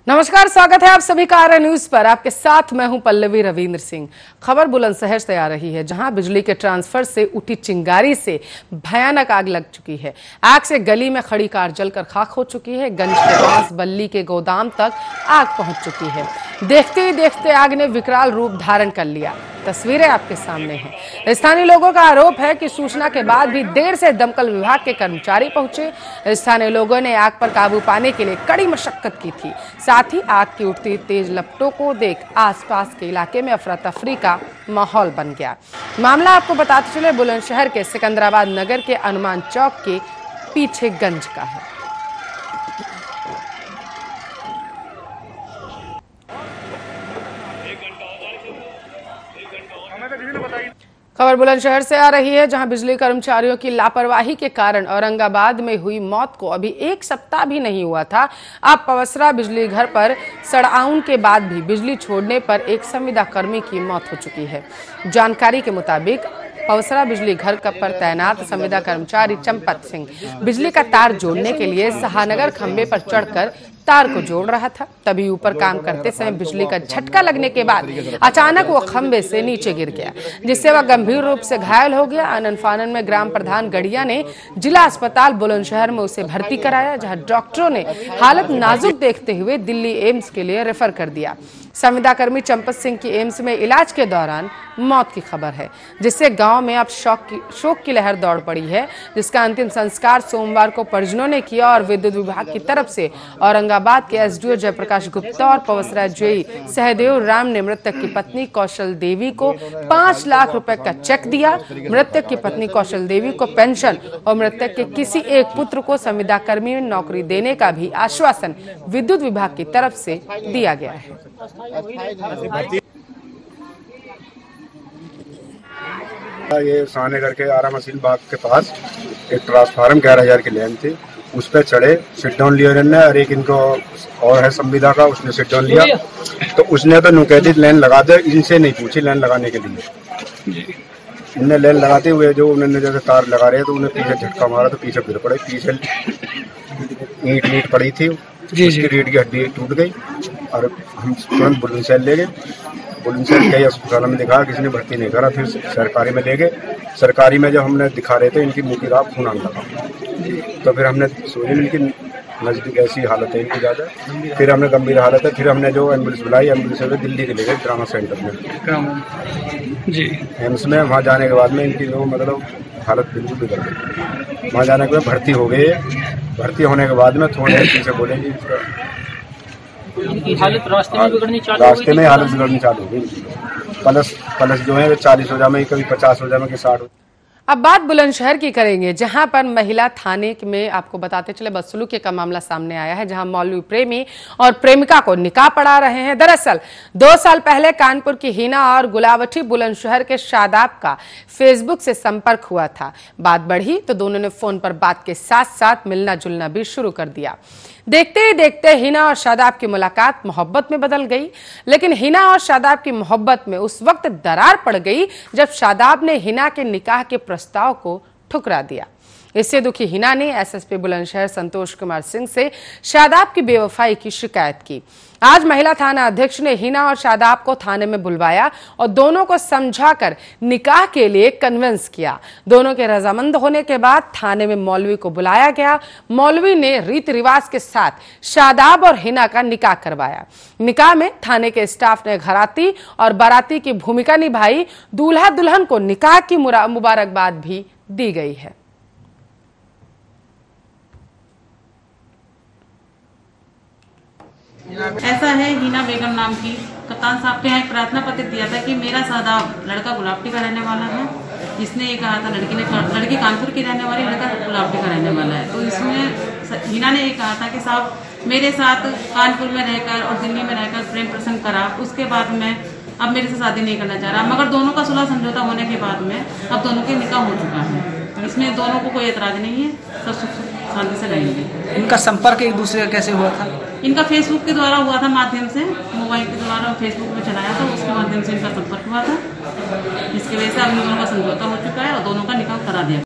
नमस्कार, स्वागत है आप सभी का आर्या न्यूज पर। आपके साथ मैं हूं पल्लवी रविंद्र सिंह। खबर बुलंदशहर से आ रही है, जहां बिजली के ट्रांसफर से उठी चिंगारी से भयानक आग लग चुकी है। आग से गली में खड़ी कार जलकर खाक हो चुकी है। गंज के पास बल्ली के गोदाम तक आग पहुंच चुकी है। देखते ही देखते आग ने विकराल रूप धारण कर लिया। तस्वीरें आपके सामने हैं। स्थानीय लोगों का आरोप है कि सूचना के बाद भी देर से दमकल विभाग के कर्मचारी पहुंचे। स्थानीय लोगों ने आग पर काबू पाने के लिए कड़ी मशक्कत की थी। साथ ही आग की उठती तेज लपटों को देख आसपास के इलाके में अफरा तफरी का माहौल बन गया। मामला आपको बताते चले बुलंदशहर के सिकंदराबाद नगर के हनुमान चौक के पीछे गंज का है। खबर बुलंदशहर से आ रही है, जहां बिजली कर्मचारियों की लापरवाही के कारण औरंगाबाद में हुई मौत को अभी एक सप्ताह भी नहीं हुआ था। अब पवसरा बिजली घर पर सड़आउन के बाद भी बिजली छोड़ने पर एक संविदा कर्मी की मौत हो चुकी है। जानकारी के मुताबिक पवसरा बिजली घर पर तैनात संविदा कर्मचारी चंपत सिंह बिजली का तार जोड़ने के लिए सहानगर खंबे पर चढ़कर तार को जोड़ रहा था। तभी ऊपर काम करते समय बिजली का झटका लगने के बाद अचानक वो खंबे से नीचे गिर गया, जिससे वह गंभीर रूप से घायल हो गया। आनन फानन में ग्राम प्रधान गढ़िया ने जिला अस्पताल बुलंदशहर में उसे भर्ती कराया, जहां डॉक्टरों ने हालत नाजुक देखते हुए दिल्ली एम्स के लिए रेफर कर दिया। संविदा कर्मी चंपत सिंह की एम्स में इलाज के दौरान मौत की खबर है, जिससे गांव में अब शोक की लहर दौड़ पड़ी है, जिसका अंतिम संस्कार सोमवार को परिजनों ने किया। और विद्युत विभाग की तरफ से औरंगाबाद के एसडीओ जयप्रकाश गुप्ता और पवसरा जेई सहदेव राम ने मृतक की पत्नी कौशल देवी को 5 लाख रुपए का चेक दिया। मृतक की पत्नी कौशल देवी को पेंशन और मृतक के किसी एक पुत्र को संविदा कर्मी में नौकरी देने का भी आश्वासन विद्युत विभाग की तरफ से दिया गया है। ये सहानगर के आरा मशीन बाग के पास एक ट्रांसफार्मर 11,000 की लाइन थी, उस पर चढ़े, सिट डाउन लिया उन्होंने, और एक इनको और है संविदा का, उसने सिट डाउन लिया। तो उसने तो नुकैदी लाइन लगा दे, इनसे नहीं पूछी लाइन लगाने के लिए। इनने लाइन लगाते हुए जो उन्होंने जैसे तार लगा रहे तो उन्हें पीछे झटका मारा तो पीछे गिर पड़े। पीछे ईंट पड़ी थी, उसकी रीढ़ की हड्डी टूट गई और हम तुरंत बुलंदशहर ले गए। बुलंदशहर कई अस्पतालों में दिखाया, किसी ने भर्ती नहीं करा। फिर सरकारी में ले गए। सरकारी में जब हमने दिखा रहे थे, इनकी मुँह की राख खून आने लगा, तो फिर हमने सोची इनकी नज़दीक ऐसी हालत है इनकी ज़्यादा। फिर हमने गंभीर हालत है, फिर हमने जो एम्बुलेंस बुलाई, एम्बुलेंस से दिल्ली के ले गए ड्रामा सेंटर में जी एम्स में। वहाँ जाने के बाद में इनकी जो मतलब हालत बिल्कुल बिगड़ गई। वहाँ जाने के बाद भर्ती हो गए। भर्ती होने के बाद में थोड़े पीछे बोलेंगे हालत रास्ते में बिगड़नी चालू हो गई। प्लस जो है 40 हो जाए, कभी 50 हो जाए, 60। अब बात बुलंदशहर की करेंगे, जहां पर महिला थाने में आपको बताते चले बदसलूकी का मामला सामने आया है, जहां मौलवी प्रेमी और प्रेमिका को निकाह पढ़ा रहे हैं। दरअसल 2 साल पहले कानपुर की हिना और गुलावटी बुलंदशहर के शादाब का फेसबुक से संपर्क हुआ था। बात बढ़ी तो दोनों ने फोन पर बात के साथ साथ मिलना जुलना भी शुरू कर दिया। देखते ही देखते हिना और शादाब की मुलाकात मोहब्बत में बदल गई। लेकिन हिना और शादाब की मोहब्बत में उस वक्त दरार पड़ गई जब शादाब ने हिना के निकाह के प्रस्ताव को ठुकरा दिया। इससे दुखी हिना ने एसएसपी बुलंदशहर संतोष कुमार सिंह से शादाब की बेवफाई की शिकायत की। आज महिला थाना अध्यक्ष ने हिना और शादाब को थाने में बुलवाया और दोनों को समझाकर निकाह के लिए कन्विंस किया। दोनों के रजामंद होने के बाद थाने में मौलवी को बुलाया गया। मौलवी ने रीति रिवाज के साथ शादाब और हिना का निकाह करवाया। निकाह में थाने के स्टाफ ने घराती और बाराती की भूमिका निभाई। दूल्हा दुल्हन को निकाह की मुबारकबाद भी दी गई है। ऐसा है, हिना बेगम नाम की कप्तान साहब के यहाँ एक प्रार्थना पत्र दिया था कि मेरा शादाब लड़का गुलावटी का रहने वाला है। जिसने ये कहा था लड़की कानपुर की रहने वाली, लड़का गुलावटी का रहने वाला है। तो इसमें हिना ने ये कहा था कि साहब मेरे साथ कानपुर में रहकर और दिल्ली में रहकर प्रेम प्रसंग करा, उसके बाद में अब मेरे से शादी नहीं करना चाह रहा। मगर दोनों का सुलह समझौता होने के बाद में अब दोनों के निकाह हो चुका है। इसमें दोनों को कोई एतराज नहीं है, सब सुख शांति से रहेंगे। इनका संपर्क एक दूसरे का कैसे हुआ था? इनका फेसबुक के द्वारा हुआ था, माध्यम से मोबाइल के द्वारा फेसबुक में चलाया था, उसके माध्यम से इनका संपर्क हुआ था। इसकी वजह से अब दोनों का समझौता हो चुका है और दोनों का निकाह करा दिया।